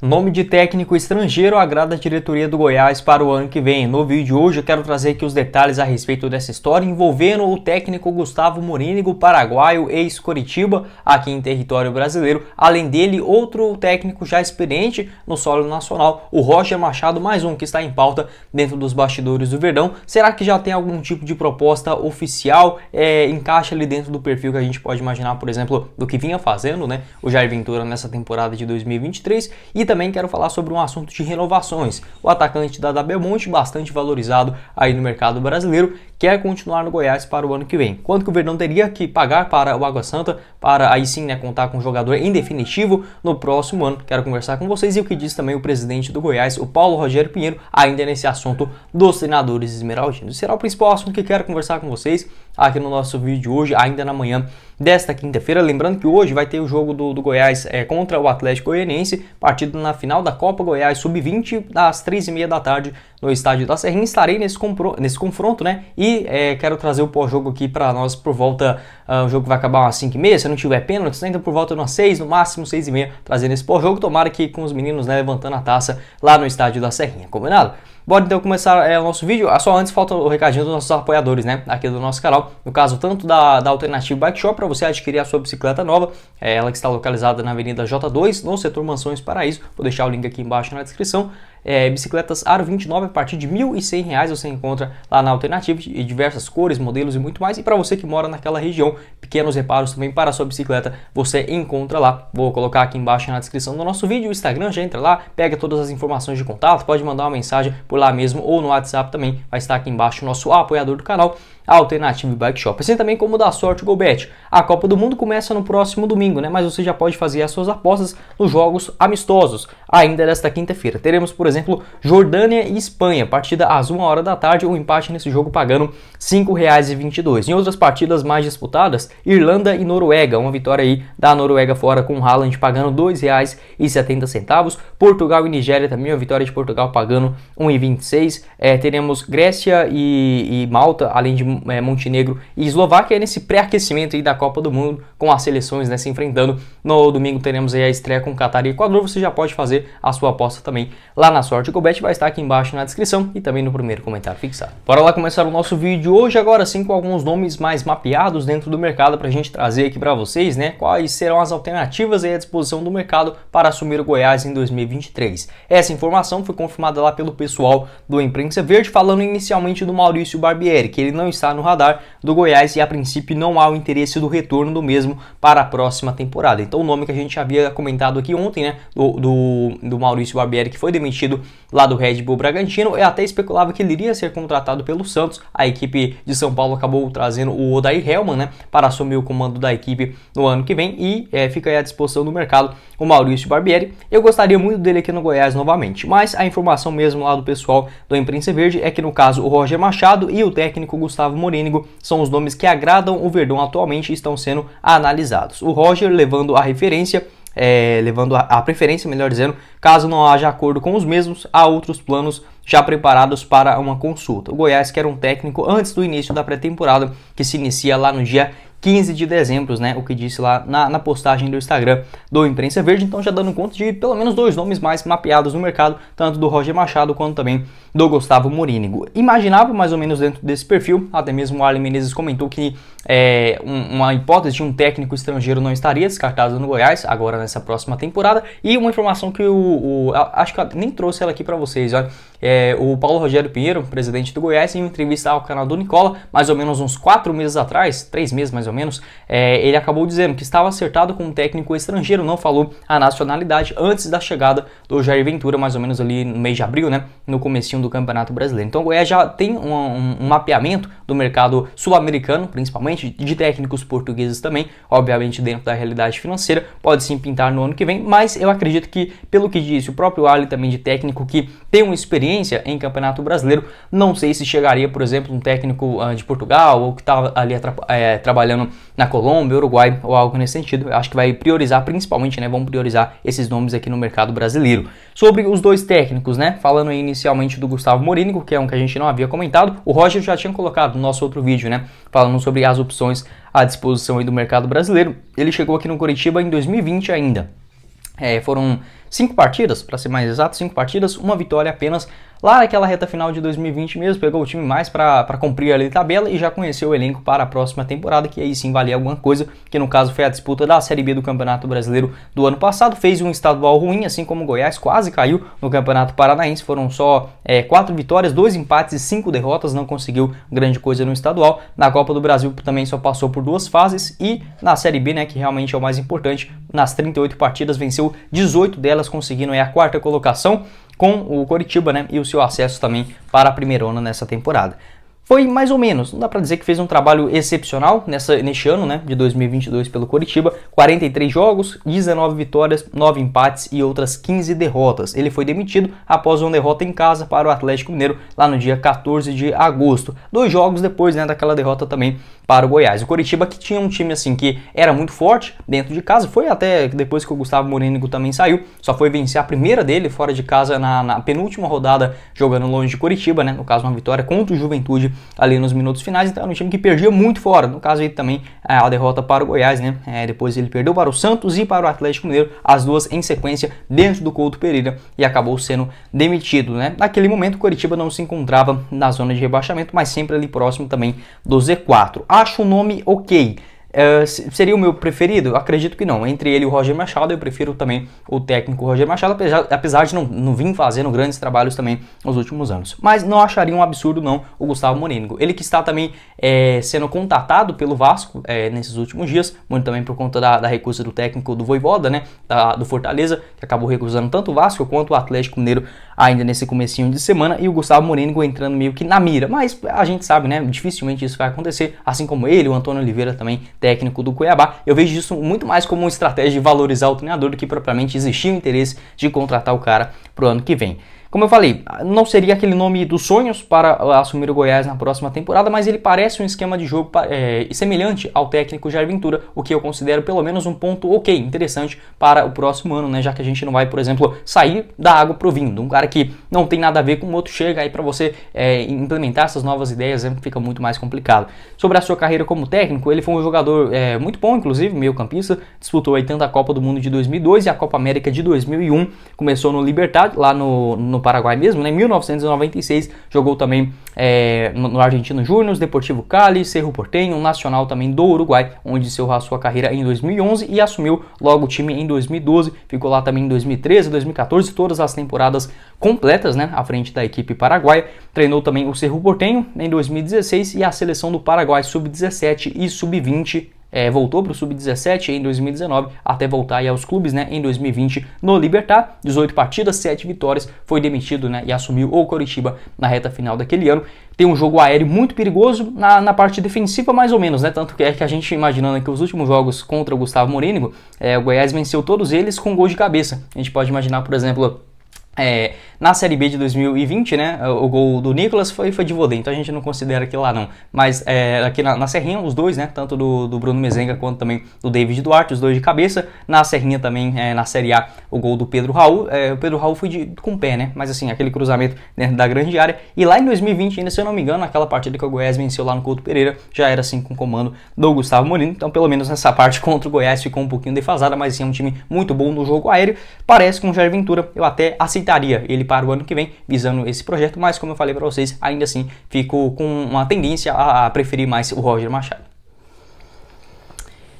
Nome de técnico estrangeiro agrada a diretoria do Goiás para o ano que vem. No vídeo de hoje eu quero trazer aqui os detalhes a respeito dessa história envolvendo o técnico Gustavo Morínigo, paraguaio, ex-Coritiba, aqui em território brasileiro. Além dele, outro técnico já experiente no solo nacional, o Roger Machado, mais um que está em pauta dentro dos bastidores do Verdão. Será que já tem algum tipo de proposta oficial? Encaixa ali dentro do perfil que a gente pode imaginar, por exemplo, do que vinha fazendo, né, o Jair Ventura nessa temporada de 2023. E também quero falar sobre um assunto de renovações. O atacante da Belmonte, bastante valorizado aí no mercado brasileiro, quer continuar no Goiás para o ano que vem. Quanto que o Verdão teria que pagar para o Água Santa para aí sim, né, contar com um jogador em definitivo no próximo ano? Quero conversar com vocês e o que diz também o presidente do Goiás, o Paulo Rogério Pinheiro, ainda nesse assunto dos treinadores esmeraldinos. Será o principal assunto que quero conversar com vocês aqui no nosso vídeo de hoje, ainda na manhã desta quinta-feira. Lembrando que hoje vai ter o jogo do Goiás contra o Atlético Goianiense, partido na final da Copa Goiás Sub-20, às 3h30 da tarde, no estádio da Serrinha. Estarei nesse confronto, né? E quero trazer o pós-jogo aqui para nós por volta, o jogo vai acabar umas 5h30, se não tiver pênalti, então por volta de umas 6, no máximo 6h30, trazendo esse pós-jogo. Tomara que com os meninos, né, levantando a taça lá no estádio da Serrinha, combinado? Bora então começar o nosso vídeo. Só antes falta o recadinho dos nossos apoiadores, né, aqui do nosso canal. No caso, tanto da Alternativa Bike Shop, para você adquirir a sua bicicleta nova, ela que está localizada na Avenida J2, no setor Mansões Paraíso. Vou deixar o link aqui embaixo na descrição. Bicicletas Aro 29 a partir de R$ 1.100 você encontra lá na Alternativa, de diversas cores, modelos e muito mais. E para você que mora naquela região, pequenos reparos também para a sua bicicleta você encontra lá. Vou colocar aqui embaixo na descrição do nosso vídeo o Instagram, já entra lá, pega todas as informações de contato, pode mandar uma mensagem por lá mesmo ou no WhatsApp também, vai estar aqui embaixo o nosso apoiador do canal, a Alternativa Bike Shop. Assim também como da Sorte GoBet. A Copa do Mundo começa no próximo domingo, né? Mas você já pode fazer as suas apostas nos jogos amistosos ainda desta quinta-feira. Teremos, por exemplo, Jordânia e Espanha, partida às 1h da tarde, o empate nesse jogo pagando R$ 5,22. Em outras partidas mais disputadas, Irlanda e Noruega, uma vitória aí da Noruega fora com o Haaland pagando R$ 2,70. Portugal e Nigéria também, uma vitória de Portugal pagando R$ 1,26. Teremos Grécia e Malta, além de Montenegro e Eslováquia, nesse pré-aquecimento aí da Copa do Mundo, com as seleções, né, se enfrentando. No domingo teremos aí a estreia com Catar e Equador. Você já pode fazer a sua aposta também lá na Sorte GoBet, vai estar aqui embaixo na descrição e também no primeiro comentário fixado. Bora lá começar o nosso vídeo hoje, agora sim com alguns nomes mais mapeados dentro do mercado pra gente trazer aqui para vocês, né, quais serão as alternativas aí à disposição do mercado para assumir o Goiás em 2023. Essa informação foi confirmada lá pelo pessoal do Imprensa Verde, falando inicialmente do Maurício Barbieri, que ele não está no radar do Goiás e a princípio não há o interesse do retorno do mesmo para a próxima temporada. Então o nome que a gente havia comentado aqui ontem, né, do Maurício Barbieri, que foi demitido lá do Red Bull Bragantino, eu até especulava que ele iria ser contratado pelo Santos. A equipe de São Paulo acabou trazendo o Odair Hellmann, né, para assumir o comando da equipe no ano que vem e fica aí à disposição do mercado o Maurício Barbieri. Eu gostaria muito dele aqui no Goiás novamente, mas a informação mesmo lá do pessoal do Imprensa Verde é que no caso o Roger Machado e o técnico Gustavo Morínigo são os nomes que agradam o Verdão atualmente e estão sendo analisados. O Roger levando a referência, levando a preferência, melhor dizendo, caso não haja acordo com os mesmos, há outros planos já preparados para uma consulta. O Goiás quer um técnico antes do início da pré-temporada, que se inicia lá no dia 15 de dezembro, né, o que disse lá na postagem do Instagram do Imprensa Verde. Então já dando conta de pelo menos dois nomes mais mapeados no mercado, tanto do Roger Machado quanto também do Gustavo Morínigo. Imaginava mais ou menos dentro desse perfil, até mesmo o Arlen Menezes comentou que uma hipótese de um técnico estrangeiro não estaria descartado no Goiás agora nessa próxima temporada. E uma informação que acho que eu nem trouxe ela aqui para vocês, olha. O Paulo Rogério Pinheiro, presidente do Goiás, em uma entrevista ao canal do Nicola, mais ou menos uns 4 meses atrás, 3 meses mais ou menos, ele acabou dizendo que estava acertado com um técnico estrangeiro, não falou a nacionalidade, antes da chegada do Jair Ventura, mais ou menos ali no mês de abril, né, no comecinho do Campeonato Brasileiro. Então o Goiás já tem um mapeamento do mercado sul-americano, principalmente, de técnicos portugueses também, obviamente dentro da realidade financeira, pode sim pintar no ano que vem, mas eu acredito que, pelo que disse o próprio Arlen também, de técnico que tem uma experiência em Campeonato Brasileiro, não sei se chegaria, por exemplo, um técnico de Portugal ou que estava ali trabalhando na Colômbia, Uruguai ou algo nesse sentido. Eu acho que vai priorizar principalmente, né, vamos priorizar esses nomes aqui no mercado brasileiro. Sobre os dois técnicos, né, falando aí inicialmente do Gustavo Morínigo, que é um que a gente não havia comentado, o Roger já tinha colocado no nosso outro vídeo, né, falando sobre as opções à disposição aí do mercado brasileiro. Ele chegou aqui no Coritiba em 2020 ainda. Foram 5 partidas, para ser mais exato, 5 partidas, uma vitória apenas. Lá naquela reta final de 2020 mesmo, pegou o time mais para cumprir ali a tabela e já conheceu o elenco para a próxima temporada, que aí sim valia alguma coisa, que no caso foi a disputa da Série B do Campeonato Brasileiro do ano passado. Fez um estadual ruim, assim como o Goiás quase caiu no Campeonato Paranaense. Foram só 4 vitórias, 2 empates e 5 derrotas, não conseguiu grande coisa no estadual. Na Copa do Brasil também só passou por 2 fases e na Série B, né, que realmente é o mais importante, nas 38 partidas venceu 18 delas, conseguindo a 4ª colocação com o Coritiba, né, e o seu acesso também para a primeirona nessa temporada. Foi mais ou menos, não dá para dizer que fez um trabalho excepcional neste ano, né, de 2022 pelo Coritiba. 43 jogos, 19 vitórias, 9 empates e outras 15 derrotas. Ele foi demitido após uma derrota em casa para o Atlético Mineiro lá no dia 14 de agosto. 2 jogos depois, né, daquela derrota também para o Goiás. O Coritiba, que tinha um time assim que era muito forte dentro de casa, foi até depois que o Gustavo Morínigo também saiu, só foi vencer a primeira dele fora de casa na penúltima rodada, jogando longe de Coritiba, né, no caso uma vitória contra o Juventude ali nos minutos finais. Então era um time que perdia muito fora, no caso aí também a derrota para o Goiás, né, depois ele perdeu para o Santos e para o Atlético Mineiro, as duas em sequência dentro do Couto Pereira, e acabou sendo demitido, né. Naquele momento o Coritiba não se encontrava na zona de rebaixamento, mas sempre ali próximo também do Z4. Acho o nome ok. Seria o meu preferido? Eu acredito que não. Entre ele e o Roger Machado, eu prefiro também o técnico Roger Machado, apesar de não vir fazendo grandes trabalhos também nos últimos anos. Mas não acharia um absurdo não o Gustavo Morínigo. Ele que está também sendo contatado pelo Vasco nesses últimos dias, muito também por conta da recusa do técnico do Vojvoda, né, do Fortaleza, que acabou recusando tanto o Vasco quanto o Atlético Mineiro ainda nesse comecinho de semana, e o Gustavo Morínigo entrando meio que na mira. Mas a gente sabe, né, dificilmente isso vai acontecer, assim como ele, o Antônio Oliveira também, técnico do Cuiabá. Eu vejo isso muito mais como uma estratégia de valorizar o treinador do que propriamente existir o interesse de contratar o cara pro ano que vem. Como eu falei, não seria aquele nome dos sonhos para assumir o Goiás na próxima temporada, mas ele parece um esquema de jogo semelhante ao técnico Jair Ventura, o que eu considero pelo menos um ponto ok, interessante para o próximo ano, né? Já que a gente não vai, por exemplo, sair da água pro vinho. Um cara que não tem nada a ver com o outro chega aí para você implementar essas novas ideias, fica muito mais complicado. Sobre a sua carreira como técnico, ele foi um jogador muito bom, inclusive, meio campista, disputou aí tanto a Copa do Mundo de 2002 e a Copa América de 2001, começou no Libertad, lá no Paraguai mesmo, né? Em 1996, jogou também no Argentino Júnior, Deportivo Cali, Cerro Porteño, Nacional também do Uruguai, onde encerrou a sua carreira em 2011 e assumiu logo o time em 2012, ficou lá também em 2013, 2014, todas as temporadas completas, né, à frente da equipe paraguaia. Treinou também o Cerro Porteño em 2016 e a seleção do Paraguai sub-17 e sub-20. Voltou para o Sub-17 em 2019, até voltar aí aos clubes, né, em 2020 no Libertad, 18 partidas, 7 vitórias, foi demitido, né, e assumiu o Coritiba na reta final daquele ano. Tem um jogo aéreo muito perigoso, na parte defensiva mais ou menos, né, tanto que a gente imaginando que os últimos jogos contra o Gustavo Morínigo, o Goiás venceu todos eles com gol de cabeça. A gente pode imaginar, por exemplo, na Série B de 2020, né, o gol do Nicolas foi de voleio, então a gente não considera aquilo lá não, mas aqui na Serrinha, os dois, né, tanto do Bruno Mezenga quanto também do David Duarte, os dois de cabeça. Na Serrinha também, na Série A, o gol do Pedro Raul, o Pedro Raul foi com o pé, né, mas assim, aquele cruzamento dentro da grande área. E lá em 2020, ainda se eu não me engano, aquela partida que o Goiás venceu lá no Couto Pereira, já era assim com o comando do Gustavo Morínigo, então pelo menos nessa parte contra o Goiás ficou um pouquinho defasada, mas sim, é um time muito bom no jogo aéreo. Parece com o Jair Ventura, eu até aceitaria ele para o ano que vem, visando esse projeto, mas como eu falei para vocês, ainda assim fico com uma tendência a preferir mais o Roger Machado.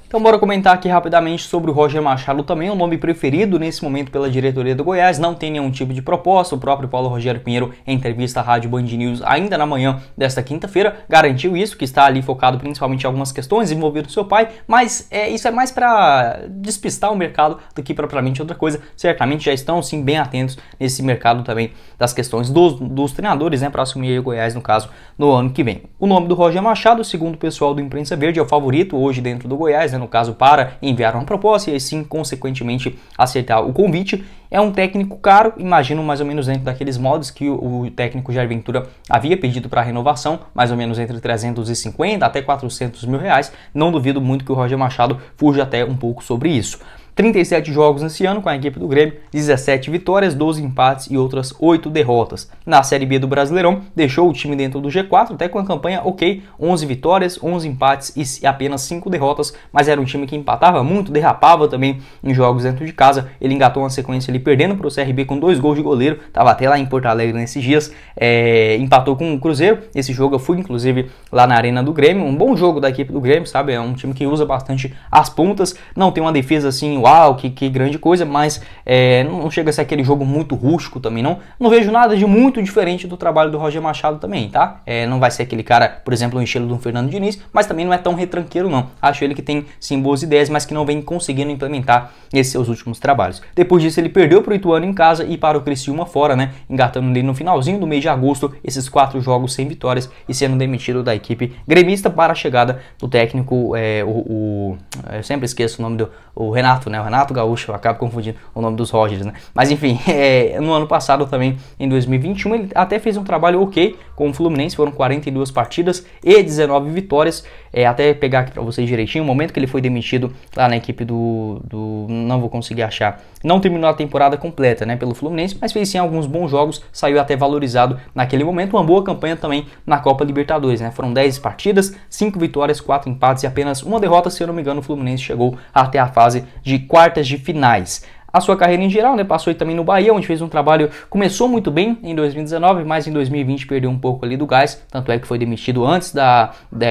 Então bora comentar aqui rapidamente sobre o Roger Machado, também o nome preferido nesse momento pela diretoria do Goiás, não tem nenhum tipo de proposta. O próprio Paulo Rogério Pinheiro, em entrevista à Rádio Band News ainda na manhã desta quinta-feira, garantiu isso, que está ali focado principalmente em algumas questões envolvendo seu pai, mas isso é mais para despistar o mercado do que propriamente outra coisa. Certamente já estão sim bem atentos nesse mercado também das questões dos treinadores, né, para assumir o Goiás, no caso, no ano que vem. O nome do Roger Machado, segundo o pessoal do Imprensa Verde, é o favorito hoje dentro do Goiás, né, no caso, para enviar uma proposta e assim, consequentemente, aceitar o convite. É um técnico caro, imagino mais ou menos dentro daqueles modos que o técnico Jair Ventura havia pedido para renovação, mais ou menos entre 350 até 400 mil reais. Não duvido muito que o Roger Machado fuja até um pouco sobre isso. 37 jogos nesse ano com a equipe do Grêmio, 17 vitórias, 12 empates e outras 8 derrotas. Na Série B do Brasileirão, deixou o time dentro do G4, até com a campanha ok, 11 vitórias, 11 empates e apenas 5 derrotas, mas era um time que empatava muito, derrapava também em jogos dentro de casa. Ele engatou uma sequência ali perdendo para o CRB com 2 gols de goleiro, estava até lá em Porto Alegre nesses dias, empatou com o Cruzeiro. Esse jogo eu fui inclusive lá na Arena do Grêmio, um bom jogo da equipe do Grêmio, sabe? É um time que usa bastante as pontas, não tem uma defesa assim, uau, que grande coisa, mas não chega a ser aquele jogo muito rústico também, não vejo nada de muito diferente do trabalho do Roger Machado também, tá? Não vai ser aquele cara, por exemplo, no estilo do Fernando Diniz, mas também não é tão retranqueiro não, acho ele que tem sim boas ideias, mas que não vem conseguindo implementar esses seus últimos trabalhos. Depois disso ele perdeu para o Ituano em casa e para o Criciúma fora, né? Engatando ali no finalzinho do mês de agosto, esses 4 jogos sem vitórias e sendo demitido da equipe gremista para a chegada do técnico, eu sempre esqueço o nome do Renato, né? O Renato Gaúcho, eu acabo confundindo o nome dos Rogers, né? Mas enfim, no ano passado também, em 2021, ele até fez um trabalho ok com o Fluminense, foram 42 partidas e 19 vitórias, até pegar aqui para vocês direitinho, o momento que ele foi demitido lá na equipe não vou conseguir achar, não terminou a temporada completa, né, pelo Fluminense, mas fez sim alguns bons jogos, saiu até valorizado naquele momento, uma boa campanha também na Copa Libertadores, né, foram 10 partidas, 5 vitórias, 4 empates e apenas uma derrota, se eu não me engano o Fluminense chegou até a fase de quartas de finais. A sua carreira em geral, né, passou também no Bahia, onde fez um trabalho, começou muito bem em 2019, mas em 2020 perdeu um pouco ali do gás, tanto é que foi demitido antes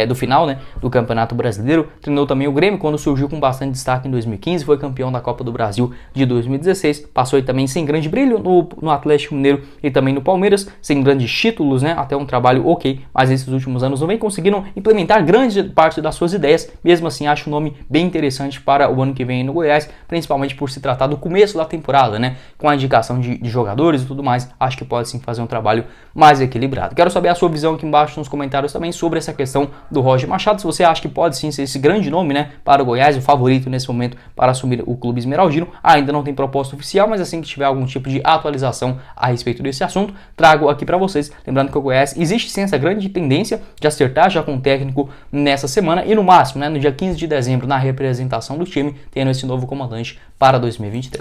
do final, né, do Campeonato Brasileiro. Treinou também o Grêmio, quando surgiu com bastante destaque em 2015, foi campeão da Copa do Brasil de 2016, passou também sem grande brilho no Atlético Mineiro e também no Palmeiras, sem grandes títulos, né, até um trabalho ok, mas nesses últimos anos não vem conseguindo implementar grande parte das suas ideias. Mesmo assim, acho um nome bem interessante para o ano que vem no Goiás, principalmente por se tratar do começo da temporada, né, com a indicação de jogadores e tudo mais, acho que pode sim fazer um trabalho mais equilibrado. Quero saber a sua visão aqui embaixo nos comentários também sobre essa questão do Roger Machado, se você acha que pode sim ser esse grande nome, né, para o Goiás, o favorito nesse momento para assumir o clube esmeraldino. Ainda não tem proposta oficial, mas assim que tiver algum tipo de atualização a respeito desse assunto, trago aqui para vocês. Lembrando que o Goiás existe sim essa grande tendência de acertar já com o técnico nessa semana e no máximo, né, no dia 15 de dezembro, na representação do time, tendo esse novo comandante para 2023.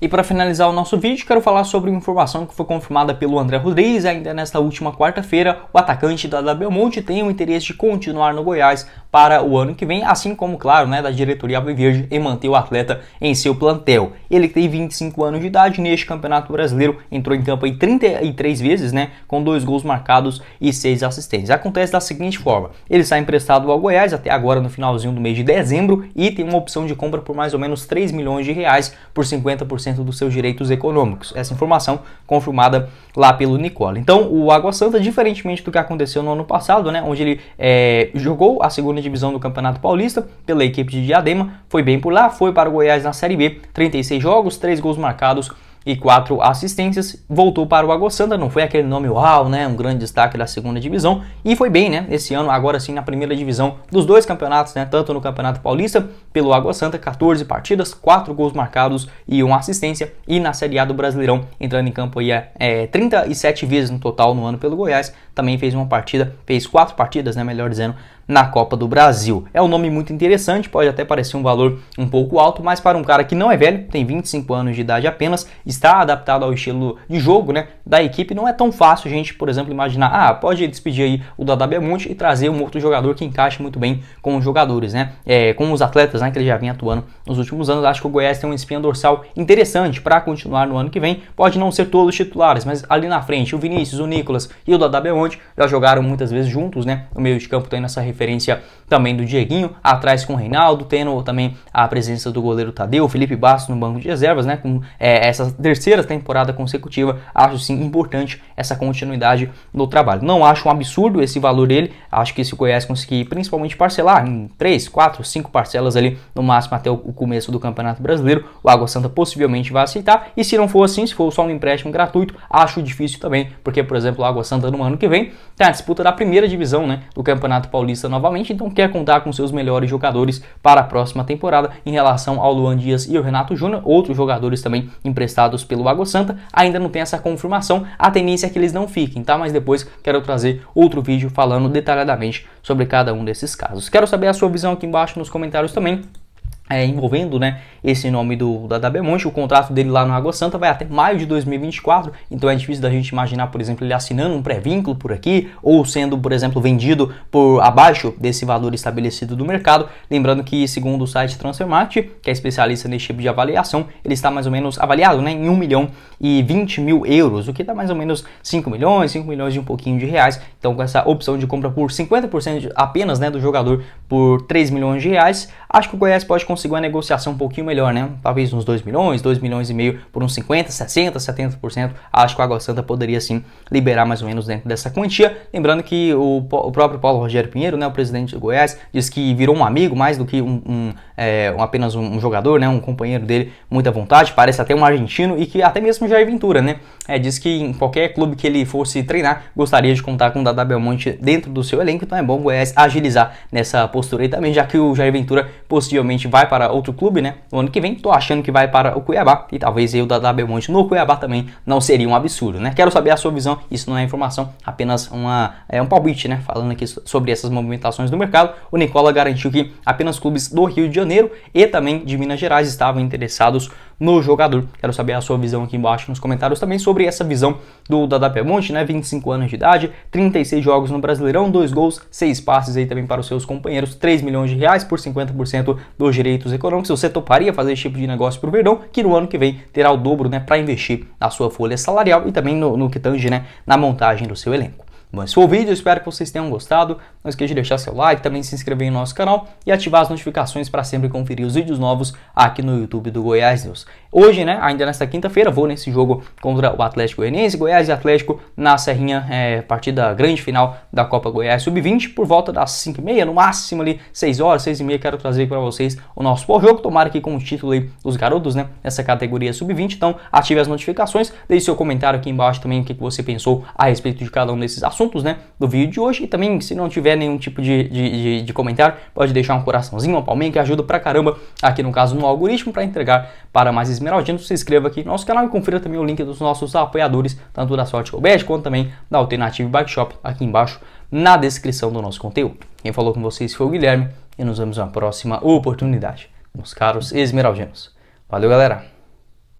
E para finalizar o nosso vídeo, quero falar sobre uma informação que foi confirmada pelo André Rodrigues ainda nesta última quarta-feira. O atacante da Belmonte tem o interesse de continuar no Goiás para o ano que vem, assim como, claro, né, da diretoria alviverde em manter o atleta em seu plantel. Ele tem 25 anos de idade, neste Campeonato Brasileiro entrou em campo aí 33 vezes, né, com 2 gols marcados e 6 assistências. Acontece da seguinte forma: ele está emprestado ao Goiás até agora no finalzinho do mês de dezembro e tem uma opção de compra por mais ou menos 3 milhões de reais por 50% dos seus direitos econômicos. Essa informação confirmada lá pelo Nicola. Então, o Água Santa, diferentemente do que aconteceu no ano passado, né, onde ele jogou a segunda divisão do Campeonato Paulista pela equipe de Diadema, foi bem por lá, foi para o Goiás na Série B, 36 jogos, 3 gols marcados e 4 assistências, voltou para o Água Santa, não foi aquele nome uau, né, um grande destaque da segunda divisão, e foi bem, né, esse ano, agora sim, na primeira divisão dos dois campeonatos, né, tanto no Campeonato Paulista, pelo Água Santa, 14 partidas, 4 gols marcados e 1 assistência, e na Série A do Brasileirão, entrando em campo aí 37 vezes no total no ano pelo Goiás, também fez 4 partidas, né, melhor dizendo, na Copa do Brasil. É um nome muito interessante, pode até parecer um valor um pouco alto, mas para um cara que não é velho, tem 25 anos de idade apenas, está adaptado ao estilo de jogo, né, da equipe, não é tão fácil a gente, por exemplo, imaginar, pode despedir aí o Dada Belmonte e trazer um outro jogador que encaixe muito bem com os jogadores, né, com os atletas, né, que ele já vinha atuando nos últimos anos. Acho que o Goiás tem uma espinha dorsal interessante para continuar no ano que vem, pode não ser todos titulares, mas ali na frente, o Vinícius, o Nicolas e o Dada Belmonte já jogaram muitas vezes juntos, né, no meio de campo tem essa referência também do Dieguinho, atrás com o Reinaldo, tendo também a presença do goleiro Tadeu, Felipe Bastos no banco de reservas, né, com essa terceira temporada consecutiva. Acho sim importante essa continuidade no trabalho. Não acho um absurdo esse valor dele, acho que se o Goiás conseguir principalmente parcelar em 3, 4, 5 parcelas ali, no máximo até o começo do Campeonato Brasileiro, o Água Santa possivelmente vai aceitar, e se não for assim, se for só um empréstimo gratuito, acho difícil também, porque, por exemplo, o Água Santa no ano que vem tem a disputa da primeira divisão, né, do Campeonato Paulista novamente, então quer contar com seus melhores jogadores para a próxima temporada. Em relação ao Luan Dias e o Renato Júnior, outros jogadores também emprestados pelo Água Santa, ainda não tem essa confirmação, a tendência é que eles não fiquem, tá? Mas depois quero trazer outro vídeo falando detalhadamente sobre cada um desses casos. Quero saber a sua visão aqui embaixo nos comentários também. envolvendo, né, esse nome da Belmonte. O contrato dele lá no Água Santa vai até maio de 2024, então é difícil da gente imaginar, por exemplo, ele assinando um pré-vínculo por aqui, ou sendo, por exemplo, vendido por abaixo desse valor estabelecido do mercado. Lembrando que, segundo o site Transfermarkt, que é especialista nesse tipo de avaliação, ele está mais ou menos avaliado, né, em 1 milhão e 20 mil euros, o que dá mais ou menos 5 milhões e um pouquinho de reais. Então, com essa opção de compra por 50% apenas, né, do jogador por 3 milhões de reais, acho que o Goiás pode conseguir uma negociação um pouquinho melhor, né? Talvez uns 2 milhões e meio por uns 50, 60, 70%. Acho que o Água Santa poderia sim liberar mais ou menos dentro dessa quantia. Lembrando que o próprio Paulo Rogério Pinheiro, né, o presidente do Goiás, diz que virou um amigo mais do que apenas um jogador, né, um companheiro dele, muita vontade, parece até um argentino, e que até mesmo Jair Ventura, né, diz que em qualquer clube que ele fosse treinar, gostaria de contar com o Dadá Belmonte dentro do seu elenco. Então é bom o Goiás agilizar nessa postura aí também, já que o Jair Ventura possivelmente vai para outro clube, né, no ano que vem. Tô achando que vai para o Cuiabá, e talvez aí o Dadá Belmonte no Cuiabá também não seria um absurdo, né. Quero saber a sua visão, isso não é informação, apenas um palpite, né, falando aqui sobre essas movimentações do mercado. O Nicola garantiu que apenas clubes do Rio de Janeiro e também de Minas Gerais estavam interessados no jogador. Quero saber a sua visão aqui embaixo nos comentários também sobre essa visão do Dadá Belmonte, né, 25 anos de idade, 36 jogos no Brasileirão, 2 gols, 6 passes aí também para os seus companheiros, 3 milhões de reais por 50% dos direitos econômicos. Você toparia fazer esse tipo de negócio para o Verdão, que no ano que vem terá o dobro, né, para investir na sua folha salarial e também no que tange, né, na montagem do seu elenco. Bom, esse foi o vídeo, eu espero que vocês tenham gostado. Não esqueça de deixar seu like, também se inscrever no nosso canal e ativar as notificações para sempre conferir os vídeos novos aqui no YouTube do Goiás News. Hoje, né, ainda nesta quinta-feira, vou nesse jogo contra o Atlético Goianiense, Goiás e Atlético na Serrinha, partida grande final da Copa Goiás Sub-20, por volta das 5h30, no máximo ali 6 horas, 6h30, quero trazer para vocês o nosso pós-jogo, tomara que com o título aí dos garotos, né, nessa categoria Sub-20. Então ative as notificações, deixe seu comentário aqui embaixo também o que você pensou a respeito de cada um desses assuntos, né, do vídeo de hoje. E também, se não tiver nenhum tipo de comentário, pode deixar um coraçãozinho, uma palminha, que ajuda pra caramba aqui no caso no algoritmo para entregar para mais esmeraldinos. Se inscreva aqui no nosso canal e confira também o link dos nossos apoiadores, tanto da Sorte Bet quanto também da Alternative Bike Shop, aqui embaixo na descrição do nosso conteúdo. Quem falou com vocês foi o Guilherme e nos vemos na próxima oportunidade, meus caros esmeraldinos. Valeu, galera!